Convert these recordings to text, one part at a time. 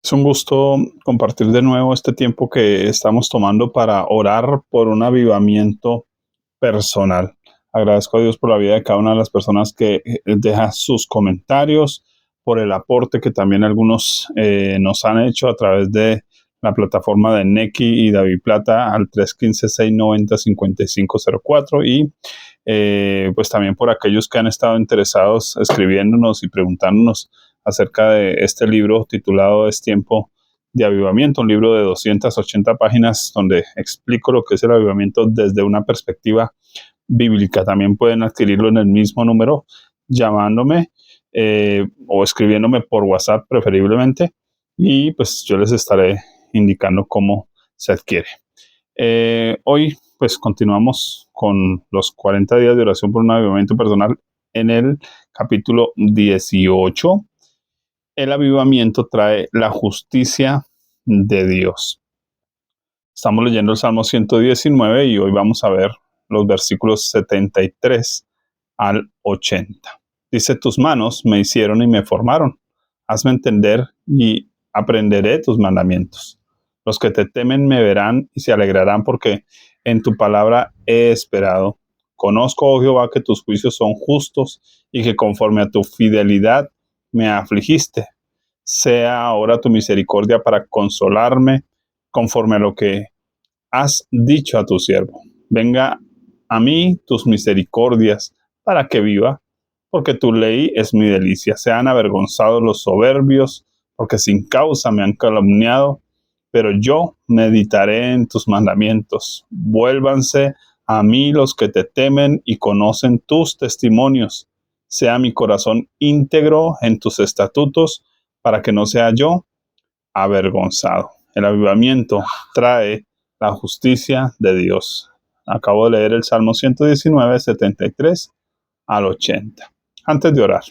Es un gusto compartir de nuevo este tiempo que estamos tomando para orar por un avivamiento personal. Agradezco a Dios por la vida de cada una de las personas que deja sus comentarios, por el aporte que también algunos nos han hecho a través de la plataforma de Nequi y David Plata al 315-690-5504 y pues también por aquellos que han estado interesados escribiéndonos y preguntándonos acerca de este libro titulado Es tiempo de avivamiento, un libro de 280 páginas donde explico lo que es el avivamiento desde una perspectiva bíblica. También pueden adquirirlo en el mismo número llamándome o escribiéndome por WhatsApp preferiblemente y pues yo les estaré indicando cómo se adquiere. Hoy pues continuamos con los 40 días de oración por un avivamiento personal en el capítulo 18. El avivamiento trae la justicia de Dios. Estamos leyendo el Salmo 119 y hoy vamos a ver los versículos 73 al 80. Dice, tus manos me hicieron y me formaron. Hazme entender y aprenderé tus mandamientos. Los que te temen me verán y se alegrarán porque en tu palabra he esperado. Conozco, oh Jehová, que tus juicios son justos y que conforme a tu fidelidad me afligiste. Sea ahora tu misericordia para consolarme conforme a lo que has dicho a tu siervo. Venga a mí tus misericordias para que viva, porque tu ley es mi delicia. Sean avergonzados los soberbios, porque sin causa me han calumniado, pero yo meditaré en tus mandamientos. Vuélvanse a mí los que te temen y conocen tus testimonios. Sea mi corazón íntegro en tus estatutos, para que no sea yo avergonzado. El avivamiento trae la justicia de Dios. Acabo de leer el Salmo 119, 73 al 80. Antes de orar,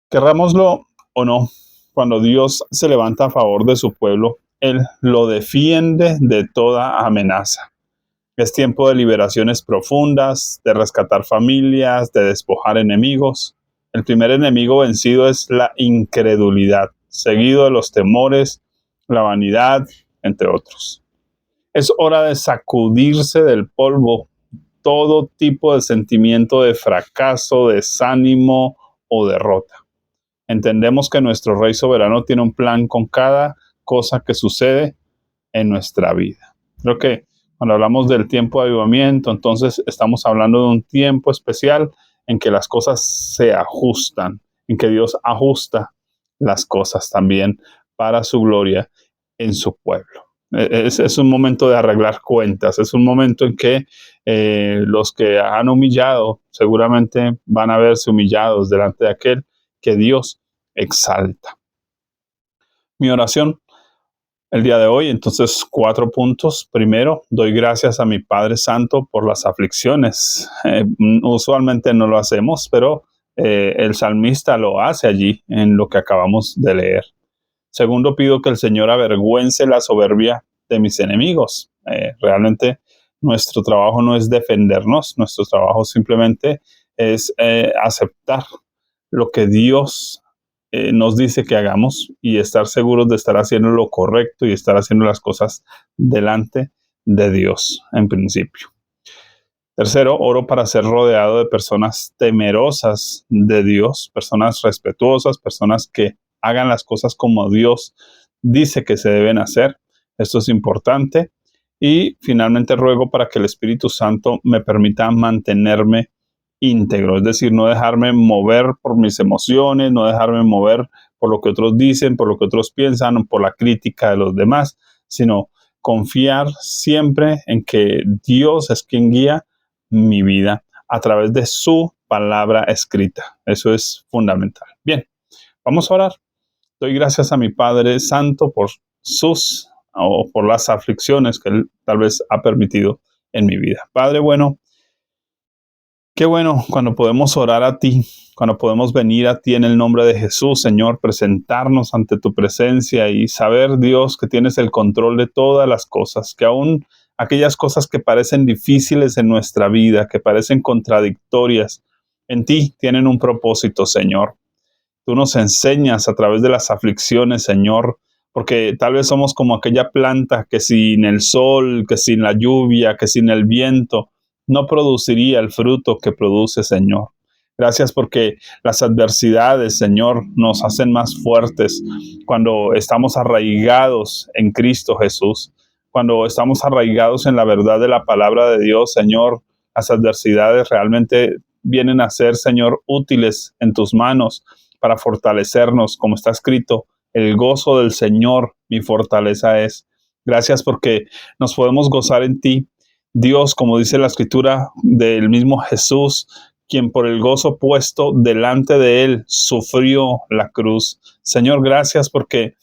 querrámoslo o no, cuando Dios se levanta a favor de su pueblo, Él lo defiende de toda amenaza. Es tiempo de liberaciones profundas, de rescatar familias, de despojar enemigos. El primer enemigo vencido es la incredulidad, seguido de los temores, la vanidad, entre otros. Es hora de sacudirse del polvo todo tipo de sentimiento de fracaso, desánimo o derrota. Entendemos que nuestro Rey soberano tiene un plan con cada cosa que sucede en nuestra vida. Creo que cuando hablamos del tiempo de avivamiento, entonces estamos hablando de un tiempo especial en que las cosas se ajustan, en que Dios ajusta las cosas también para su gloria en su pueblo. Es un momento de arreglar cuentas, es un momento en que los que han humillado seguramente van a verse humillados delante de aquel que Dios exalta. Mi oración el día de hoy, entonces, 4 puntos. Primero, doy gracias a mi Padre Santo por las aflicciones. Usualmente no lo hacemos, pero el salmista lo hace allí en lo que acabamos de leer. Segundo, pido que el Señor avergüence la soberbia de mis enemigos. Realmente nuestro trabajo no es defendernos, nuestro trabajo simplemente es aceptar lo que Dios nos dice que hagamos y estar seguros de estar haciendo lo correcto y estar haciendo las cosas delante de Dios en principio. Tercero, oro para ser rodeado de personas temerosas de Dios, personas respetuosas, personas que hagan las cosas como Dios dice que se deben hacer. Esto es importante. Y finalmente ruego para que el Espíritu Santo me permita mantenerme íntegro, es decir, no dejarme mover por mis emociones, no dejarme mover por lo que otros dicen, por lo que otros piensan, por la crítica de los demás, sino confiar siempre en que Dios es quien guía mi vida a través de su palabra escrita. Eso es fundamental. Bien, vamos a orar. Doy gracias a mi Padre Santo por sus o por las aflicciones que Él tal vez ha permitido en mi vida. Padre bueno, qué bueno cuando podemos orar a ti, cuando podemos venir a ti en el nombre de Jesús, Señor, presentarnos ante tu presencia y saber, Dios, que tienes el control de todas las cosas, que aún aquellas cosas que parecen difíciles en nuestra vida, que parecen contradictorias, en ti tienen un propósito, Señor. Tú nos enseñas a través de las aflicciones, Señor, porque tal vez somos como aquella planta que sin el sol, que sin la lluvia, que sin el viento, no produciría el fruto que produce, Señor. Gracias porque las adversidades, Señor, nos hacen más fuertes cuando estamos arraigados en Cristo Jesús, cuando estamos arraigados en la verdad de la palabra de Dios, Señor. Las adversidades realmente vienen a ser, Señor, útiles en tus manos para fortalecernos, como está escrito, el gozo del Señor mi fortaleza es. Gracias porque nos podemos gozar en ti. Dios, como dice la escritura del mismo Jesús, quien por el gozo puesto delante de él sufrió la cruz. Señor, gracias porque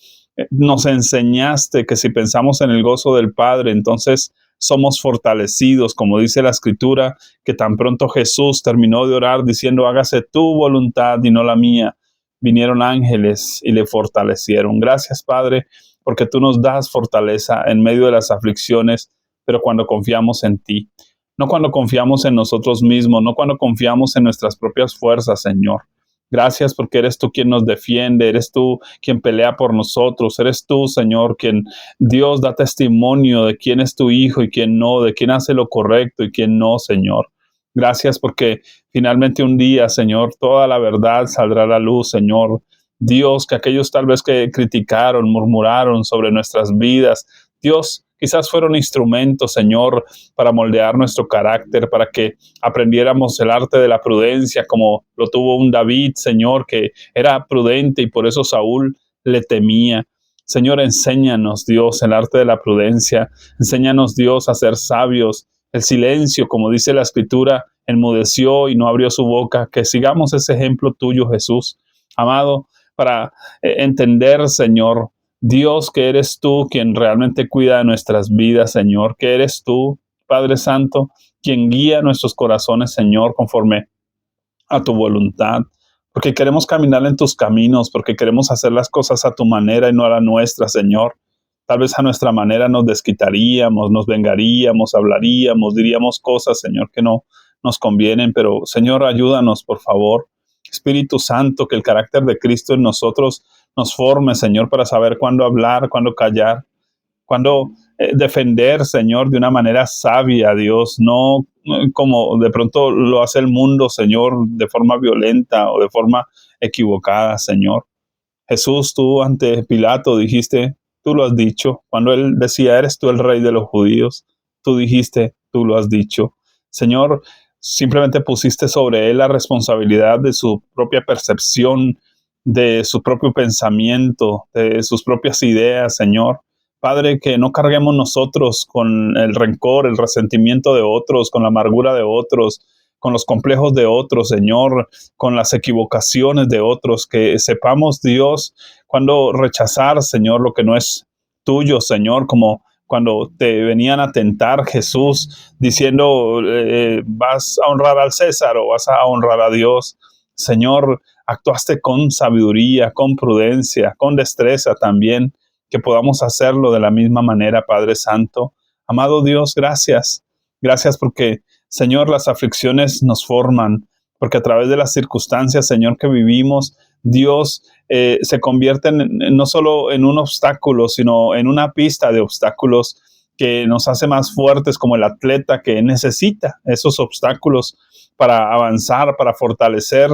nos enseñaste que si pensamos en el gozo del Padre, entonces somos fortalecidos, como dice la escritura, que tan pronto Jesús terminó de orar diciendo, hágase tu voluntad y no la mía, vinieron ángeles y le fortalecieron. Gracias, Padre, porque tú nos das fortaleza en medio de las aflicciones, pero cuando confiamos en ti, no cuando confiamos en nosotros mismos, no cuando confiamos en nuestras propias fuerzas, Señor. Gracias porque eres tú quien nos defiende, eres tú quien pelea por nosotros, eres tú, Señor, quien Dios da testimonio de quién es tu Hijo y quién no, de quién hace lo correcto y quién no, Señor. Gracias porque finalmente un día, Señor, toda la verdad saldrá a la luz, Señor. Dios, que aquellos tal vez que criticaron, murmuraron sobre nuestras vidas, Dios, quizás fueron instrumentos, Señor, para moldear nuestro carácter, para que aprendiéramos el arte de la prudencia, como lo tuvo un David, Señor, que era prudente y por eso Saúl le temía. Señor, enséñanos, Dios, el arte de la prudencia. Enséñanos, Dios, a ser sabios. El silencio, como dice la escritura, enmudeció y no abrió su boca. Que sigamos ese ejemplo tuyo, Jesús. Amado, para entender, Señor, Dios, que eres tú quien realmente cuida de nuestras vidas, Señor, que eres tú, Padre Santo, quien guía nuestros corazones, Señor, conforme a tu voluntad, porque queremos caminar en tus caminos, porque queremos hacer las cosas a tu manera y no a la nuestra, Señor. Tal vez a nuestra manera nos desquitaríamos, nos vengaríamos, hablaríamos, diríamos cosas, Señor, que no nos convienen, pero Señor, ayúdanos, por favor. Espíritu Santo, que el carácter de Cristo en nosotros nos forme, Señor, para saber cuándo hablar, cuándo callar, cuándo defender, Señor, de una manera sabia, Dios, no como de pronto lo hace el mundo, Señor, de forma violenta o de forma equivocada, Señor. Jesús, tú ante Pilato dijiste, tú lo has dicho. Cuando él decía, eres tú el rey de los judíos, tú dijiste, tú lo has dicho. Señor, simplemente pusiste sobre él la responsabilidad de su propia percepción, de su propio pensamiento, de sus propias ideas, Señor. Padre, que no carguemos nosotros con el rencor, el resentimiento de otros, con la amargura de otros, con los complejos de otros, Señor, con las equivocaciones de otros, que sepamos, Dios, cuando rechazar, Señor, lo que no es tuyo, Señor, como cuando te venían a tentar, Jesús, diciendo, vas a honrar al César o vas a honrar a Dios. Señor, actuaste con sabiduría, con prudencia, con destreza también, que podamos hacerlo de la misma manera, Padre Santo. Amado Dios, gracias. Gracias porque, Señor, las aflicciones nos forman, porque a través de las circunstancias, Señor, que vivimos, Dios se convierte no solo en un obstáculo, sino en una pista de obstáculos que nos hace más fuertes como el atleta que necesita esos obstáculos para avanzar, para fortalecer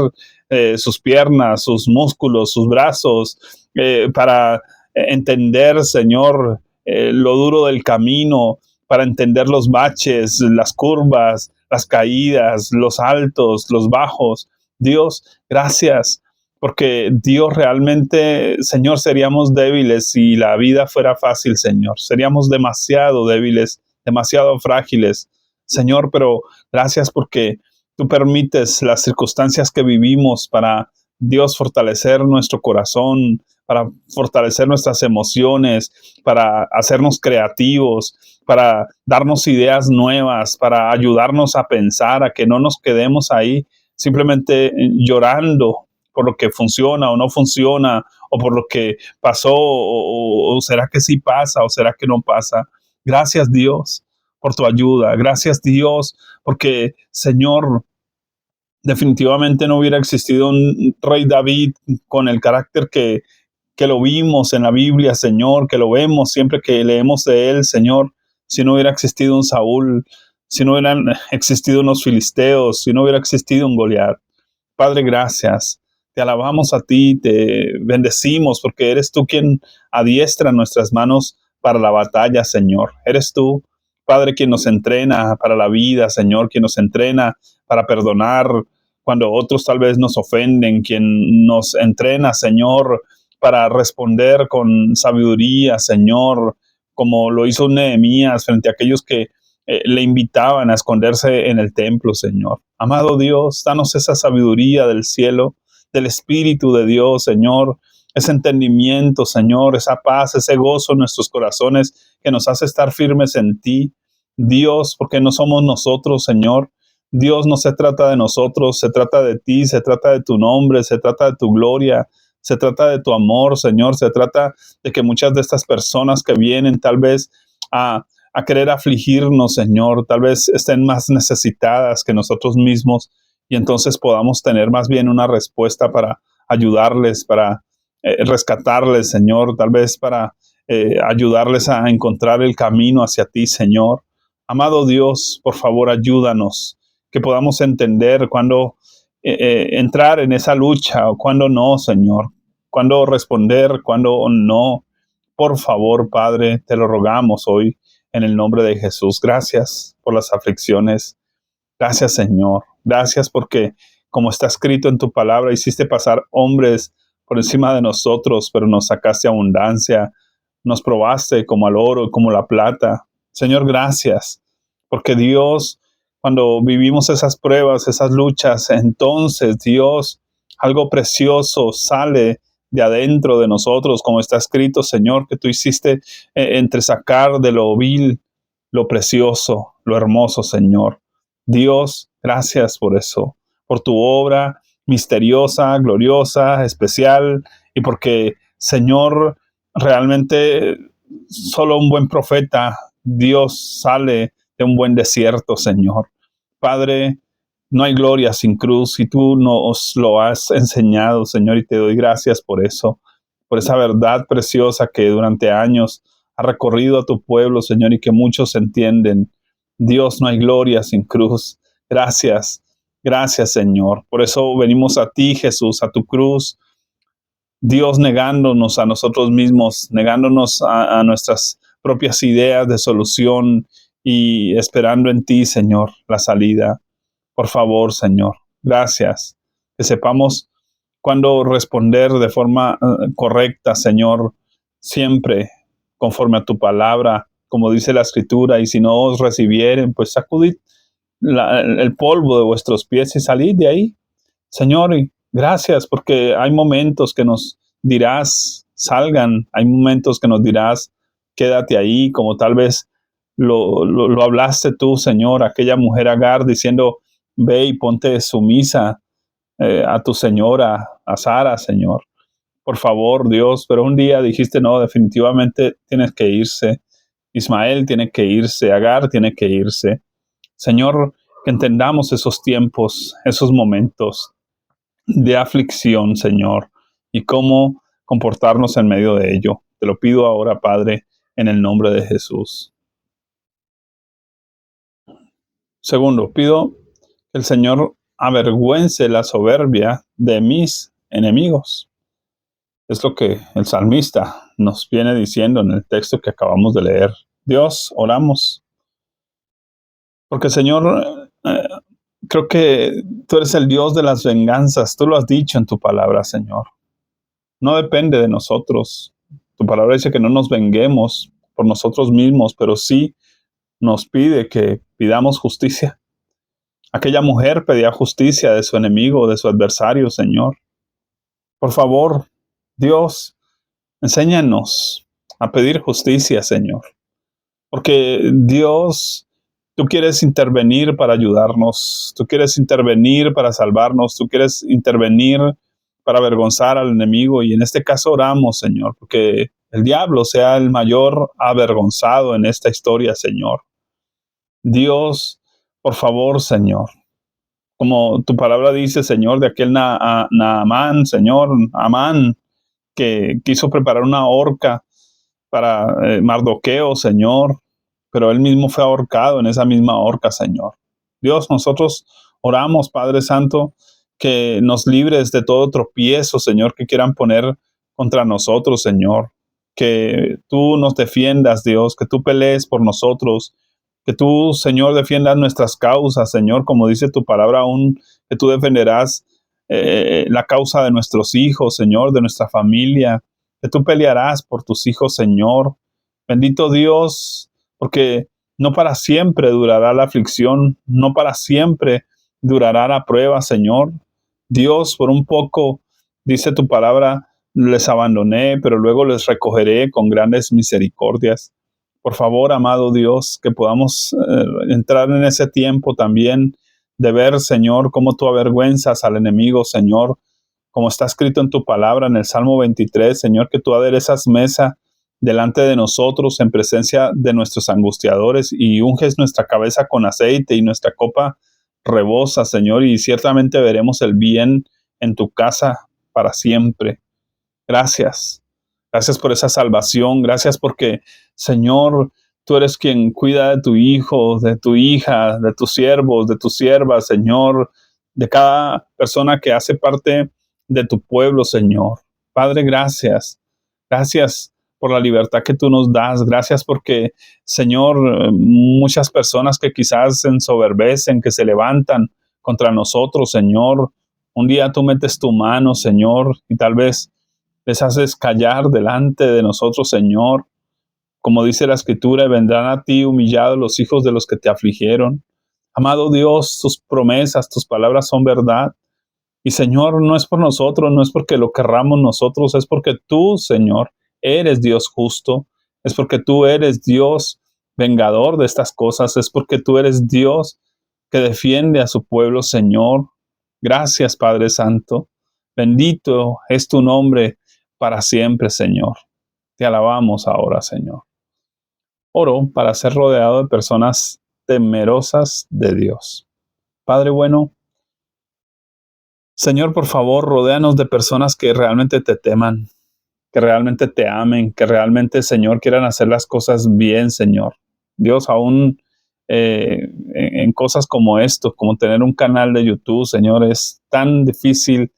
sus piernas, sus músculos, sus brazos, para entender, Señor, lo duro del camino, para entender los baches, las curvas, las caídas, los altos, los bajos. Dios, gracias, porque Dios realmente, Señor, seríamos débiles si la vida fuera fácil, Señor. Seríamos demasiado débiles, demasiado frágiles, Señor, pero gracias porque tú permites las circunstancias que vivimos para, Dios, fortalecer nuestro corazón, para fortalecer nuestras emociones, para hacernos creativos, para darnos ideas nuevas, para ayudarnos a pensar, a que no nos quedemos ahí simplemente llorando por lo que funciona o no funciona, o por lo que pasó, o será que sí pasa, o será que no pasa. Gracias, Dios, por tu ayuda. Gracias, Dios, porque, Señor, definitivamente no hubiera existido un rey David con el carácter que lo vimos en la Biblia, Señor, que lo vemos siempre que leemos de él, Señor. Si no hubiera existido un Saúl, si no hubieran existido unos filisteos, si no hubiera existido un Goliat. Padre, gracias. Te alabamos a ti, te bendecimos porque eres tú quien adiestra nuestras manos para la batalla, Señor. Eres tú, Padre, quien nos entrena para la vida, Señor, quien nos entrena para perdonar cuando otros tal vez nos ofenden, quien nos entrena, Señor, para responder con sabiduría, Señor, como lo hizo Nehemías frente a aquellos que le invitaban a esconderse en el templo, Señor. Amado Dios, danos esa sabiduría del cielo, del Espíritu de Dios, Señor, ese entendimiento, Señor, esa paz, ese gozo en nuestros corazones que nos hace estar firmes en ti. Dios, porque no somos nosotros, Señor. Dios, no se trata de nosotros, se trata de ti, se trata de tu nombre, se trata de tu gloria, se trata de tu amor, Señor, se trata de que muchas de estas personas que vienen tal vez a querer afligirnos, Señor, tal vez estén más necesitadas que nosotros mismos y entonces podamos tener más bien una respuesta para ayudarles, para rescatarles, Señor, tal vez para ayudarles a encontrar el camino hacia ti, Señor. Amado Dios, por favor, ayúdanos, que podamos entender cuándo entrar en esa lucha o cuándo no, Señor, cuándo responder, cuándo no. Por favor, Padre, te lo rogamos hoy en el nombre de Jesús. Gracias por las aflicciones. Gracias, Señor. Gracias porque, como está escrito en tu palabra, hiciste pasar hombres por encima de nosotros, pero nos sacaste abundancia. Nos probaste como al oro y como la plata. Señor, gracias. Porque Dios, cuando vivimos esas pruebas, esas luchas, entonces Dios, algo precioso sale de adentro de nosotros, como está escrito, Señor, que tú hiciste entresacar de lo vil, lo precioso, lo hermoso, Señor. Dios, gracias por eso, por tu obra misteriosa, gloriosa, especial, y porque, Señor, realmente solo un buen profeta, Dios sale de un buen desierto, Señor. Padre, no hay gloria sin cruz y tú nos lo has enseñado, Señor, y te doy gracias por esa verdad preciosa que durante años ha recorrido a tu pueblo, Señor, y que muchos entienden. Dios, no hay gloria sin cruz. Gracias, gracias, Señor. Por eso venimos a ti, Jesús, a tu cruz. Dios, negándonos a nosotros mismos, negándonos a nuestras propias ideas de solución y esperando en ti, Señor, la salida. Por favor, Señor, gracias. Que sepamos cuándo responder de forma correcta, Señor, siempre conforme a tu palabra, como dice la Escritura, y si no os recibieren, pues sacudid el polvo de vuestros pies y salid de ahí. Señor, y gracias porque hay momentos que nos dirás, salgan, hay momentos que nos dirás, quédate ahí, como tal vez lo hablaste tú, Señor, aquella mujer Agar diciendo, ve y ponte sumisa a tu señora, a Sara, Señor. Por favor, Dios, pero un día dijiste, no, definitivamente tienes que irse. Ismael tiene que irse, Agar tiene que irse. Señor, que entendamos esos tiempos, esos momentos de aflicción, Señor, y cómo comportarnos en medio de ello. Te lo pido ahora, Padre, en el nombre de Jesús. Segundo, pido que el Señor avergüence la soberbia de mis enemigos. Es lo que el salmista nos viene diciendo en el texto que acabamos de leer. Dios, oramos. Porque, Señor, creo que tú eres el Dios de las venganzas. Tú lo has dicho en tu palabra, Señor. No depende de nosotros. Tu palabra dice que no nos venguemos por nosotros mismos, pero sí nos pide que pidamos justicia. Aquella mujer pedía justicia de su enemigo, de su adversario, Señor. Por favor, Dios, enséñanos a pedir justicia, Señor. Porque Dios, tú quieres intervenir para ayudarnos, tú quieres intervenir para salvarnos, tú quieres intervenir para avergonzar al enemigo. Y en este caso oramos, Señor, porque el diablo sea el mayor avergonzado en esta historia, Señor. Dios, por favor, Señor, como tu palabra dice, Señor, de aquel Naamán, Señor, Amán, que quiso preparar una horca para Mardoqueo, Señor, pero él mismo fue ahorcado en esa misma horca, Señor. Dios, nosotros oramos, Padre Santo, que nos libres de todo tropiezo, Señor, que quieran poner contra nosotros, Señor. Que tú nos defiendas, Dios, que tú pelees por nosotros, que tú, Señor, defiendas nuestras causas, Señor, como dice tu palabra aún, que tú defenderás la causa de nuestros hijos, Señor, de nuestra familia, que tú pelearás por tus hijos, Señor. Bendito Dios, porque no para siempre durará la aflicción, no para siempre durará la prueba, Señor. Dios, por un poco, dice tu palabra, les abandoné, pero luego les recogeré con grandes misericordias. Por favor, amado Dios, que podamos entrar en ese tiempo también de ver, Señor, cómo tú avergüenzas al enemigo, Señor, como está escrito en tu palabra en el Salmo 23, Señor, que tú aderezas mesa delante de nosotros en presencia de nuestros angustiadores y unges nuestra cabeza con aceite y nuestra copa rebosa, Señor, y ciertamente veremos el bien en tu casa para siempre. Gracias. Gracias por esa salvación. Gracias porque, Señor, tú eres quien cuida de tu hijo, de tu hija, de tus siervos, de tus siervas, Señor, de cada persona que hace parte de tu pueblo, Señor. Padre, gracias. Gracias por la libertad que tú nos das. Gracias porque, Señor, muchas personas que quizás se ensoberbecen, que se levantan contra nosotros, Señor, un día tú metes tu mano, Señor, y tal vez les haces callar delante de nosotros, Señor. Como dice la Escritura, vendrán a ti humillados los hijos de los que te afligieron. Amado Dios, tus promesas, tus palabras son verdad. Y Señor, no es por nosotros, no es porque lo querramos nosotros, es porque tú, Señor, eres Dios justo, es porque tú eres Dios vengador de estas cosas, es porque tú eres Dios que defiende a su pueblo, Señor. Gracias, Padre Santo. Bendito es tu nombre para siempre, Señor. Te alabamos ahora, Señor. Oro para ser rodeado de personas temerosas de Dios. Padre bueno, Señor, por favor, rodéanos de personas que realmente te teman, que realmente te amen, que realmente, Señor, quieran hacer las cosas bien, Señor. Dios, aún en cosas como esto, como tener un canal de YouTube, Señor, es tan difícil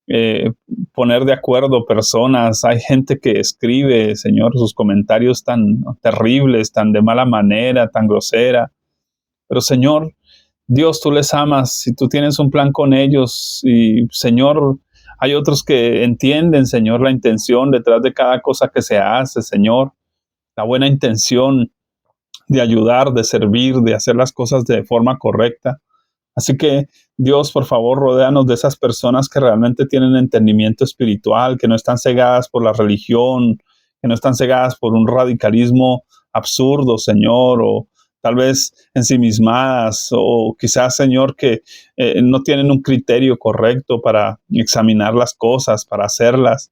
eh, poner de acuerdo personas. Hay gente que escribe, Señor, sus comentarios tan terribles, tan de mala manera, tan grosera. Pero, Señor, Dios, tú les amas y tú tienes un plan con ellos. Y, Señor, hay otros que entienden, Señor, la intención detrás de cada cosa que se hace, Señor. La buena intención de ayudar, de servir, de hacer las cosas de forma correcta. Así que, Dios, por favor, rodéanos de esas personas que realmente tienen entendimiento espiritual, que no están cegadas por la religión, que no están cegadas por un radicalismo absurdo, Señor, o tal vez ensimismadas, o quizás, Señor, que no tienen un criterio correcto para examinar las cosas, para hacerlas.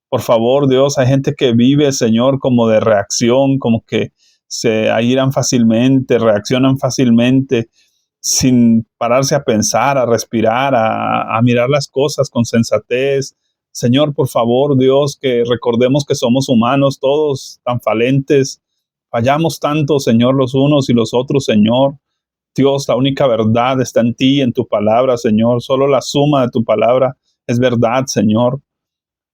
Por favor, Dios, hay gente que vive, Señor, como de reacción, como que se airan fácilmente, reaccionan fácilmente, sin pararse a pensar, a respirar, a mirar las cosas con sensatez. Señor, por favor, Dios, que recordemos que somos humanos, todos tan falentes, fallamos tanto, Señor, los unos y los otros, Señor. Dios, la única verdad está en ti, en tu palabra, Señor. Solo la suma de tu palabra es verdad, Señor.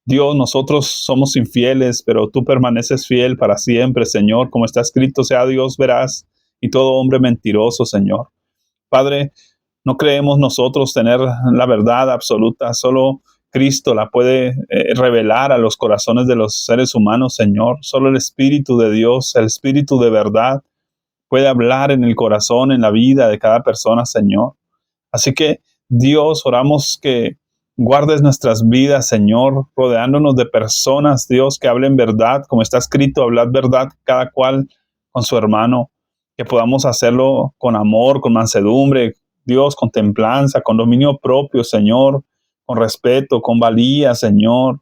Dios, nosotros somos infieles, pero tú permaneces fiel para siempre, Señor. Como está escrito, sea Dios veraz y todo hombre mentiroso, Señor. Padre, no creemos nosotros tener la verdad absoluta, solo Cristo la puede revelar a los corazones de los seres humanos, Señor. Solo el Espíritu de Dios, el Espíritu de verdad, puede hablar en el corazón, en la vida de cada persona, Señor. Así que, Dios, oramos que guardes nuestras vidas, Señor, rodeándonos de personas, Dios, que hablen verdad, como está escrito, hablad verdad cada cual con su hermano, que podamos hacerlo con amor, con mansedumbre, Dios, con templanza, con dominio propio, Señor, con respeto, con valía, Señor.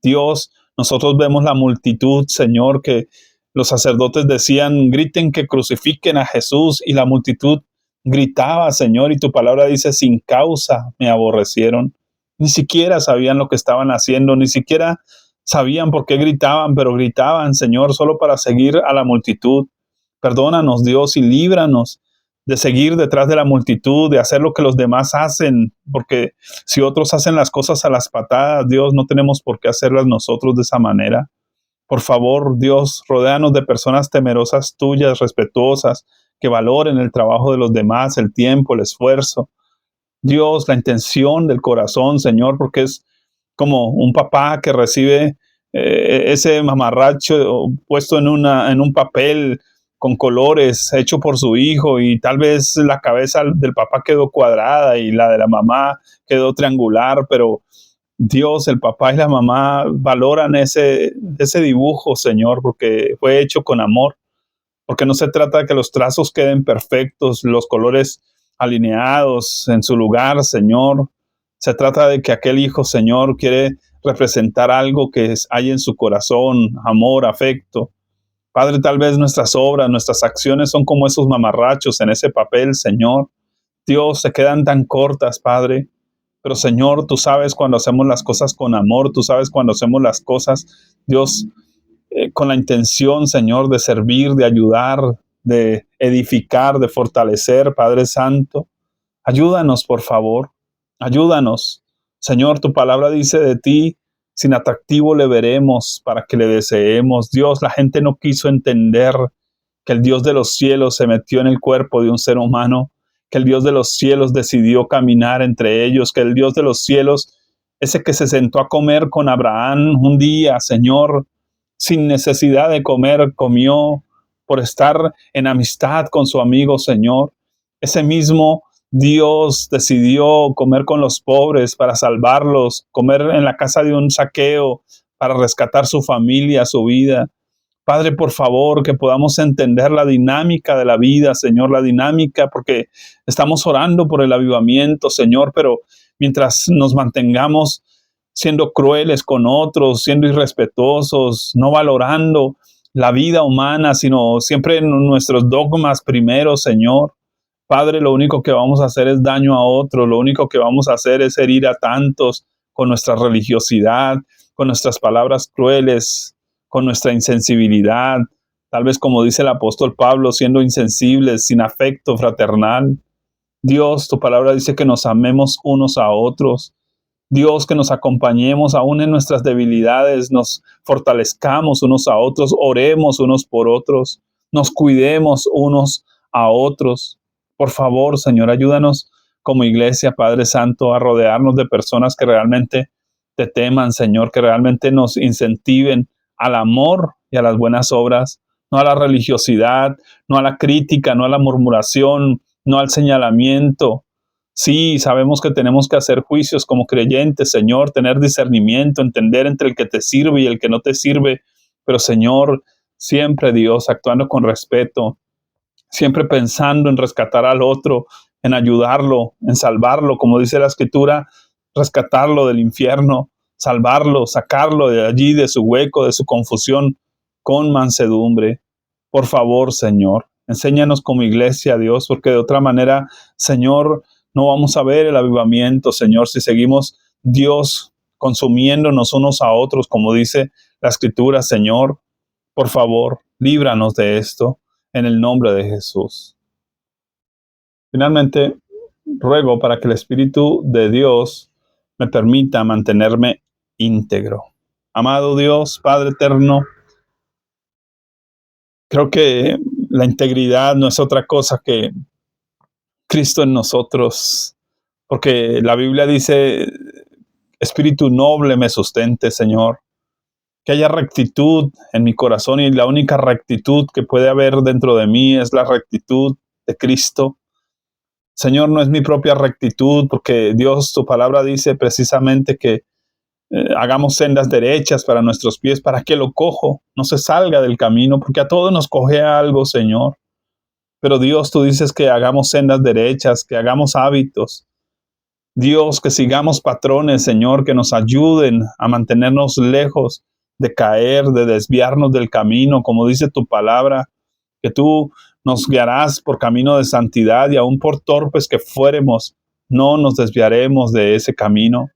Dios, nosotros vemos la multitud, Señor, que los sacerdotes decían, griten que crucifiquen a Jesús, y la multitud Gritaba, Señor, y tu palabra dice, sin causa me aborrecieron. Ni siquiera sabían lo que estaban haciendo, ni siquiera sabían por qué gritaban, pero gritaban, Señor, solo para seguir a la multitud. Perdónanos, Dios, y líbranos de seguir detrás de la multitud, de hacer lo que los demás hacen, porque si otros hacen las cosas a las patadas, Dios, no tenemos por qué hacerlas nosotros de esa manera. Por favor, Dios, rodéanos de personas temerosas tuyas, respetuosas, que valoren el trabajo de los demás, el tiempo, el esfuerzo. Dios, la intención del corazón, Señor, porque es como un papá que recibe ese mamarracho puesto en un papel con colores hecho por su hijo y tal vez la cabeza del papá quedó cuadrada y la de la mamá quedó triangular, pero Dios, el papá y la mamá valoran ese dibujo, Señor, porque fue hecho con amor, porque no se trata de que los trazos queden perfectos, los colores alineados en su lugar, Señor. Se trata de que aquel hijo, Señor, quiere representar algo que hay en su corazón, amor, afecto. Padre, tal vez nuestras obras, nuestras acciones son como esos mamarrachos en ese papel, Señor. Dios, se quedan tan cortas, Padre. Pero Señor, tú sabes cuando hacemos las cosas con amor, tú sabes cuando hacemos las cosas, Dios, con la intención, Señor, de servir, de ayudar, de edificar, de fortalecer, Padre Santo. Ayúdanos, por favor, ayúdanos. Señor, tu palabra dice de ti, sin atractivo le veremos para que le deseemos. Dios, la gente no quiso entender que el Dios de los cielos se metió en el cuerpo de un ser humano, que el Dios de los cielos decidió caminar entre ellos, que el Dios de los cielos, ese que se sentó a comer con Abraham un día, Señor, sin necesidad de comer, comió por estar en amistad con su amigo, Señor. Ese mismo Dios decidió comer con los pobres para salvarlos, comer en la casa de un saqueo para rescatar su familia, su vida. Padre, por favor, que podamos entender la dinámica de la vida, Señor, la dinámica, porque estamos orando por el avivamiento, Señor, pero mientras nos mantengamos siendo crueles con otros, siendo irrespetuosos, no valorando la vida humana, sino siempre en nuestros dogmas primero, Señor. Padre, lo único que vamos a hacer es daño a otros, lo único que vamos a hacer es herir a tantos con nuestra religiosidad, con nuestras palabras crueles, con nuestra insensibilidad, tal vez como dice el apóstol Pablo, siendo insensibles, sin afecto fraternal. Dios, tu palabra dice que nos amemos unos a otros. Dios, que nos acompañemos aún en nuestras debilidades, nos fortalezcamos unos a otros, oremos unos por otros, nos cuidemos unos a otros. Por favor, Señor, ayúdanos como iglesia, Padre Santo, a rodearnos de personas que realmente te teman, Señor, que realmente nos incentiven al amor y a las buenas obras, no a la religiosidad, no a la crítica, no a la murmuración, no al señalamiento. Sí, sabemos que tenemos que hacer juicios como creyentes, Señor, tener discernimiento, entender entre el que te sirve y el que no te sirve, pero Señor, siempre Dios, actuando con respeto, siempre pensando en rescatar al otro, en ayudarlo, en salvarlo, como dice la Escritura, rescatarlo del infierno, salvarlo, sacarlo de allí, de su hueco, de su confusión, con mansedumbre. Por favor, Señor, enséñanos como iglesia, Dios, porque de otra manera, Señor, no vamos a ver el avivamiento, Señor, si seguimos, Dios, consumiéndonos unos a otros, como dice la Escritura, Señor. Por favor, líbranos de esto en el nombre de Jesús. Finalmente, ruego para que el Espíritu de Dios me permita mantenerme íntegro. Amado Dios, Padre eterno, creo que la integridad no es otra cosa que Cristo en nosotros, porque la Biblia dice, Espíritu noble me sustente, Señor. Que haya rectitud en mi corazón y la única rectitud que puede haber dentro de mí es la rectitud de Cristo. Señor, no es mi propia rectitud, porque Dios, tu palabra dice precisamente que hagamos sendas derechas para nuestros pies, para que lo cojo no se salga del camino, porque a todos nos coge algo, Señor. Pero Dios, tú dices que hagamos sendas derechas, que hagamos hábitos. Dios, que sigamos patrones, Señor, que nos ayuden a mantenernos lejos de caer, de desviarnos del camino, como dice tu palabra, que tú nos guiarás por camino de santidad y aun por torpes que fuéramos, no nos desviaremos de ese camino.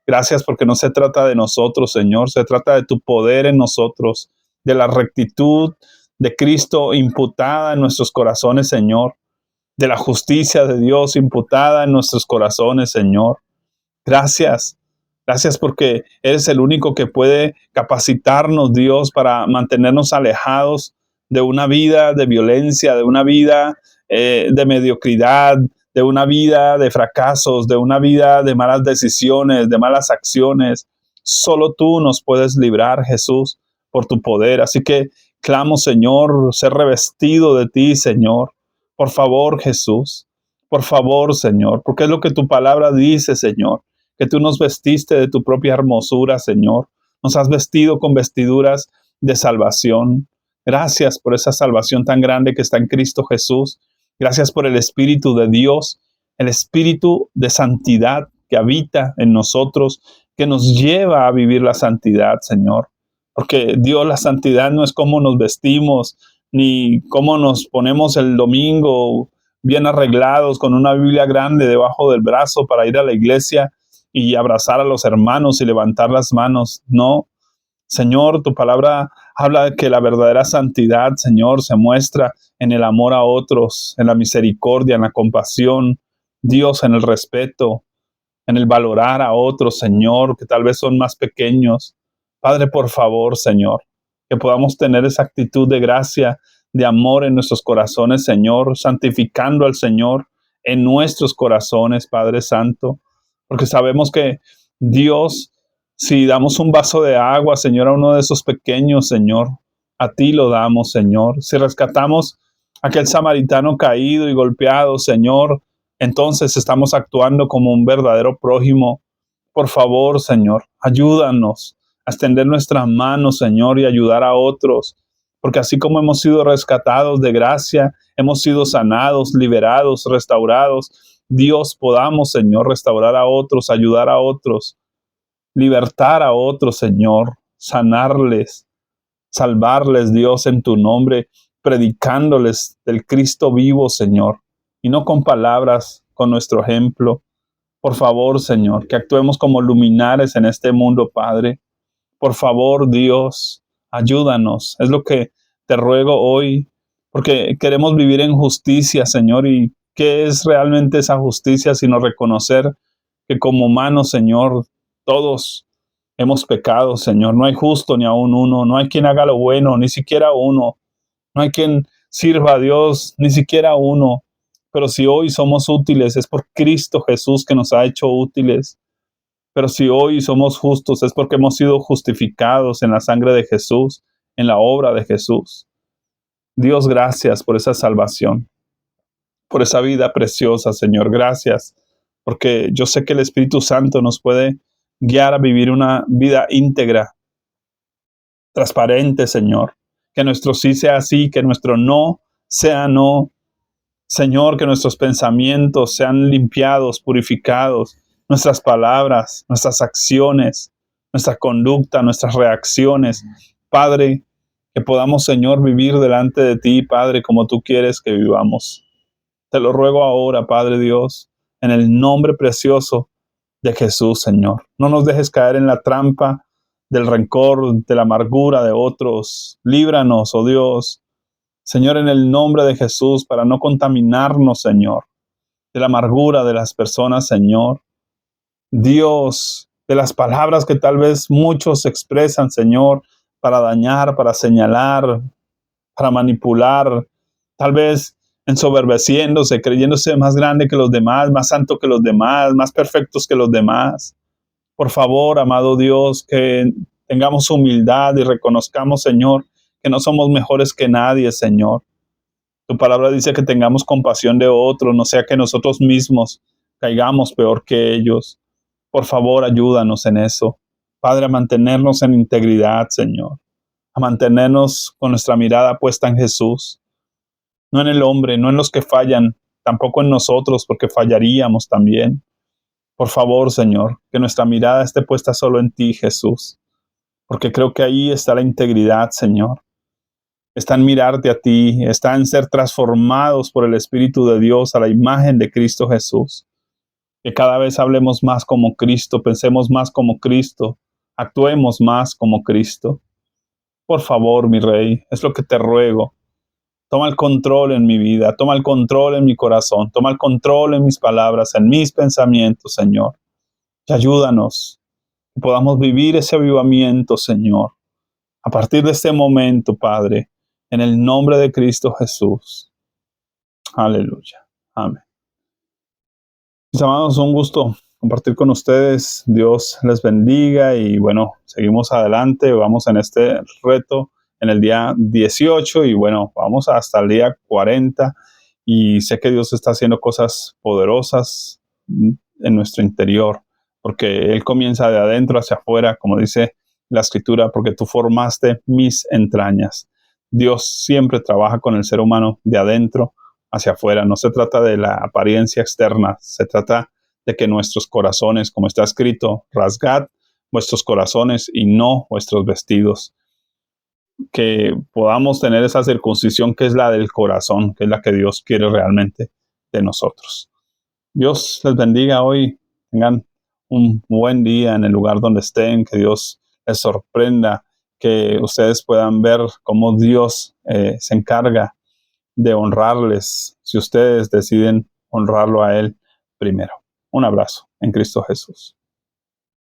Gracias porque no se trata de nosotros, Señor, se trata de tu poder en nosotros, de la rectitud de Cristo imputada en nuestros corazones, Señor, de la justicia de Dios imputada en nuestros corazones, Señor. Gracias. Gracias porque eres el único que puede capacitarnos, Dios, para mantenernos alejados de una vida de violencia, de una vida de mediocridad, de una vida de fracasos, de una vida de malas decisiones, de malas acciones. Solo tú nos puedes librar, Jesús, por tu poder. Así que clamo, Señor, ser revestido de ti, Señor. Por favor, Jesús. Por favor, Señor, porque es lo que tu palabra dice, Señor, que tú nos vestiste de tu propia hermosura, Señor. Nos has vestido con vestiduras de salvación. Gracias por esa salvación tan grande que está en Cristo Jesús. Gracias por el Espíritu de Dios, el Espíritu de santidad que habita en nosotros, que nos lleva a vivir la santidad, Señor. Porque Dios, la santidad no es cómo nos vestimos, ni cómo nos ponemos el domingo bien arreglados con una Biblia grande debajo del brazo para ir a la iglesia y abrazar a los hermanos y levantar las manos. No, Señor, tu palabra habla de que la verdadera santidad, Señor, se muestra en el amor a otros, en la misericordia, en la compasión, Dios, en el respeto, en el valorar a otros, Señor, que tal vez son más pequeños. Padre, por favor, Señor, que podamos tener esa actitud de gracia, de amor en nuestros corazones, Señor, santificando al Señor en nuestros corazones, Padre Santo, porque sabemos que Dios, si damos un vaso de agua, Señor, a uno de esos pequeños, Señor, a ti lo damos, Señor. Si rescatamos a aquel samaritano caído y golpeado, Señor, entonces estamos actuando como un verdadero prójimo. Por favor, Señor, ayúdanos a extender nuestras manos, Señor, y ayudar a otros. Porque así como hemos sido rescatados de gracia, hemos sido sanados, liberados, restaurados, Dios, podamos, Señor, restaurar a otros, ayudar a otros, libertar a otros, Señor, sanarles, salvarles, Dios, en tu nombre, predicándoles del Cristo vivo, Señor, y no con palabras, con nuestro ejemplo. Por favor, Señor, que actuemos como luminares en este mundo, Padre. Por favor, Dios, ayúdanos. Es lo que te ruego hoy, porque queremos vivir en justicia, Señor. ¿Y qué es realmente esa justicia sino reconocer que como humanos, Señor, todos hemos pecado, Señor? No hay justo ni aún uno. No hay quien haga lo bueno, ni siquiera uno. No hay quien sirva a Dios, ni siquiera uno. Pero si hoy somos útiles, es por Cristo Jesús que nos ha hecho útiles. Pero si hoy somos justos, es porque hemos sido justificados en la sangre de Jesús, en la obra de Jesús. Dios, gracias por esa salvación, por esa vida preciosa, Señor. Gracias, porque yo sé que el Espíritu Santo nos puede guiar a vivir una vida íntegra, transparente, Señor. Que nuestro sí sea sí, que nuestro no sea no. Señor, que nuestros pensamientos sean limpiados, purificados, nuestras palabras, nuestras acciones, nuestra conducta, nuestras reacciones. Padre, que podamos, Señor, vivir delante de ti, Padre, como tú quieres que vivamos. Te lo ruego ahora, Padre Dios, en el nombre precioso de Jesús, Señor. No nos dejes caer en la trampa del rencor, de la amargura de otros. Líbranos, oh Dios, Señor, en el nombre de Jesús, para no contaminarnos, Señor, de la amargura de las personas, Señor. Dios, de las palabras que tal vez muchos expresan, Señor, para dañar, para señalar, para manipular, tal vez ensoberbeciéndose, creyéndose más grande que los demás, más santo que los demás, más perfectos que los demás. Por favor, amado Dios, que tengamos humildad y reconozcamos, Señor, que no somos mejores que nadie, Señor. Tu palabra dice que tengamos compasión de otros, no sea que nosotros mismos caigamos peor que ellos. Por favor, ayúdanos en eso. Padre, a mantenernos en integridad, Señor. A mantenernos con nuestra mirada puesta en Jesús. No en el hombre, no en los que fallan, tampoco en nosotros, porque fallaríamos también. Por favor, Señor, que nuestra mirada esté puesta solo en ti, Jesús. Porque creo que ahí está la integridad, Señor. está en mirarte a ti, está en ser transformados por el Espíritu de Dios a la imagen de Cristo Jesús. Que cada vez hablemos más como Cristo, pensemos más como Cristo, actuemos más como Cristo. Por favor, mi Rey, es lo que te ruego. Toma el control en mi vida, toma el control en mi corazón, toma el control en mis palabras, en mis pensamientos, Señor. Y ayúdanos, que podamos vivir ese avivamiento, Señor. A partir de este momento, Padre, en el nombre de Cristo Jesús. Aleluya. Amén. Mis amados, un gusto compartir con ustedes. Dios les bendiga y bueno, seguimos adelante. Vamos en este reto en el día 18 y bueno, vamos hasta el día 40 y sé que Dios está haciendo cosas poderosas en nuestro interior, porque Él comienza de adentro hacia afuera, como dice la Escritura, porque tú formaste mis entrañas. Dios siempre trabaja con el ser humano de adentro hacia afuera. No se trata de la apariencia externa, se trata de que nuestros corazones, como está escrito, rasgad vuestros corazones y no vuestros vestidos. Que podamos tener esa circuncisión que es la del corazón, que es la que Dios quiere realmente de nosotros. Dios les bendiga hoy. Tengan un buen día en el lugar donde estén, que Dios les sorprenda, que ustedes puedan ver cómo Dios se encarga de honrarles si ustedes deciden honrarlo a Él primero. Un abrazo en Cristo Jesús.